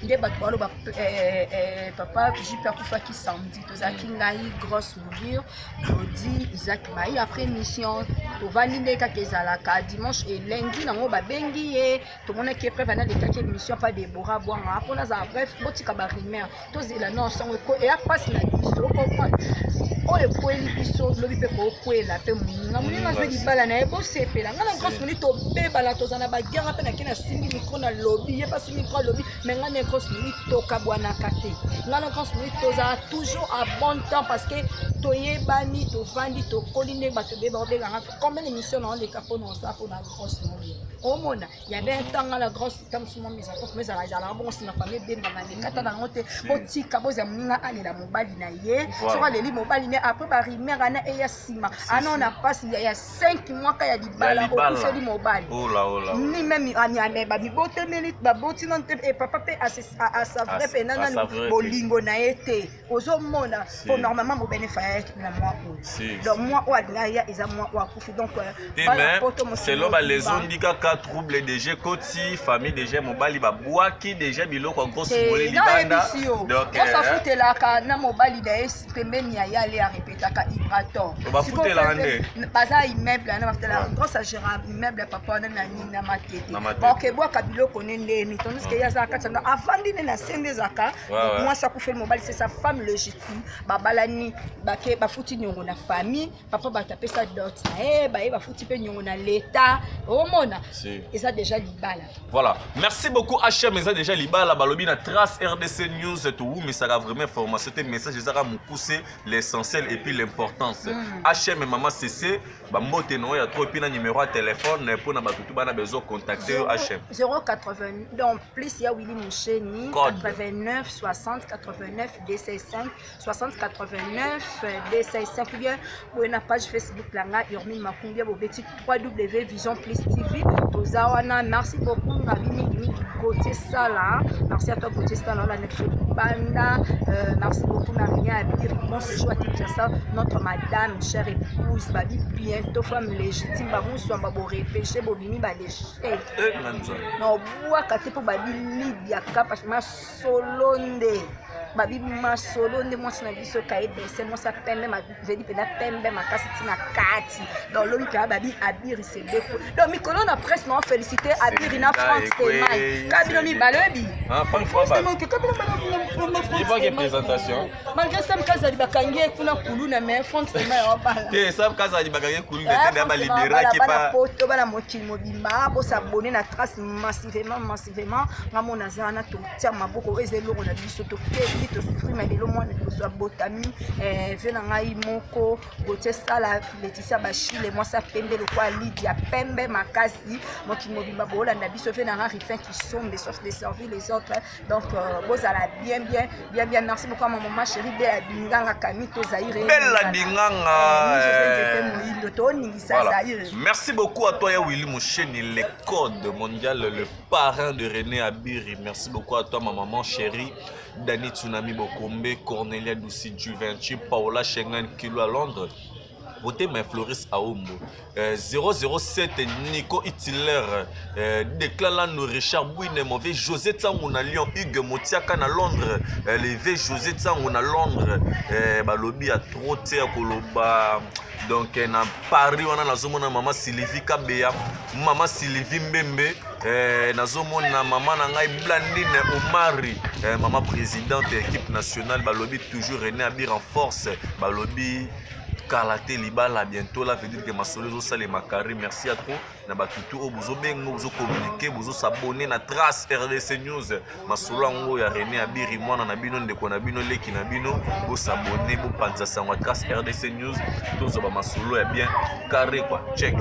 nde bato baloba papa jipe akufaki samedi tozalaki ngai grosse moulure lodi Isaac Mai après émission tovandi nde kaka ezalaka dimanche et lundi nango babengi ye tomonaki epreuve analekaki émission pa Debora Bwanga mpona azala bref botika barimer tozela non sango eya mpasi na biso okomprendre oyo ekweli biso lobi mpe kookwela mpe moninga moninga azwi libala na ye bosepela ngai na grosse moulure tobebala toza na baguerre mpe nake nasimbi micro na lobi ye pasi micro alobi mais ngai na grosse moulure tokabwanaka te ngai na grosse moulure tozala toujours à bon temps parce que toyebani tovandi tokoli nde bato beba obenganga combien d'émission na ondeka mpona osala mpona grosse moulure omona yabe ntanga la grosse tamsuma misako mais ezalaka bongo singa famille ebembanga lekata nango te botika bozala moninga alela mobali na ye soko aleli mobali ne après barimer ana eya nsima ana ona mpasi ya 5 mois ka ya libala okufeli mobali ni meme anyame babibotemeli baboti non te papa mpe asavre mpe nanga bolingo na ye te ozomona po normalement mobene fayaki na moi oyo donc moi oyo alinga ya eza moi oyo akufi donc selo balezondi kaka trouble dg koti famille dg mobali babwaki dg biloko ya grosse mole libanda osafutelaka na mobali na ye pembeni ya ye ale arepetaka ibraton bafutelaka nde baza immeuble ana bafutelaka grosse agera immeuble papa wana na nini na matete bakebwaka biloko ne ndeni tandis ke ye azala kati yango avandi nde na se nde ezaka mwasi akufeli mobali c'est sa femme légitime babalani bake bafuti niongo na famille papa bato apesa dot na ye baye bafuti mpe niongo na leta omona eza déjà libala. Voilà, merci beaucoup HM eza déjà libala balobi na trace RDC News toumisaka vraiment information te message ezaka mokuse l'essentiel et puis l'importance. HM et maman CC bambote no ya trop et puis na numéro de téléphone pour na batutu bana besoin contacter HM 080 donc plus ya Willy Moucheni 89 60 89 DC5 60 89 DC5 bien ou na page Facebook langa Yormin Makumbia bobeti www.vision plus TV tozawana. Merci beaucoup Nabini Gauthier Sala, merci à toi Gauthier Sala la next banda, merci beaucoup Nabini Abir bon séjour à Kinshasa notre madame chère épouse babi bientôt femme légitime babou so babo repêcher bobimi ba léché non bois kate po babi Lydia kapa ma solonde babi masolonde moi na biso kaye bese moi sa pembe ma vedi pena pembe makasi tina kati dans l'homme ka babi Abir c'est beaucoup donc mikolo na presse non féliciter Abir na France Temai kabino mi balobi présentation malgré ça mkaza li bakangi kuna kuluna mais France Temai obala te ça mkaza li bakangi kuluna te ba libérer qui pas poto bana mokili mobimba bo s'abonner na trace massivement ngamona zana to tia maboko ezelo na biso to ke to supprimer de lo mwana to so botami vena ngai moko Gauthier Sala Laetitia Bachile moi ça pembe le quoi Lydia pembe makasi mokili mobimba bo landa biso vena ngari fin qui sombe de sauf de servir les autres donc bozala bien merci beaucoup à ma maman chérie de la binganga Kamito Zaire bella binganga merci beaucoup à toi ya Willy Moucheni le code mondial le parrain de René Abiri merci beaucoup à toi ma maman chérie Dani Tsunami Bokombe Cornelia Douci Juventus Paola Schengen Kilo à Londres voté mais Floris Aombo 007 Nico Hitler déclare nous Richard Bouine mauvais José Tsangou na Lyon Hugues Motiaka na Londres levé José Tsangou na Londres balobi a trop te koloba donc na Paris on a nazomona maman Sylvie Kabeya maman Sylvie Mbembe nazomona maman na ngai Blandine Omari maman présidente équipe nationale balobi toujours René Abir en force balobi Kalaté Libala bientôt là veut dire que ma solo ça les macari merci à trop na batutu o bozo bengo bozo communiquer bozo s'abonner na trace RDC News ma solo ngo ya René Abiri mwana na bino ndeko na bino leki na bino bo s'abonner bo panza sa trace RDC News tozo ba ma solo ya bien carré quoi check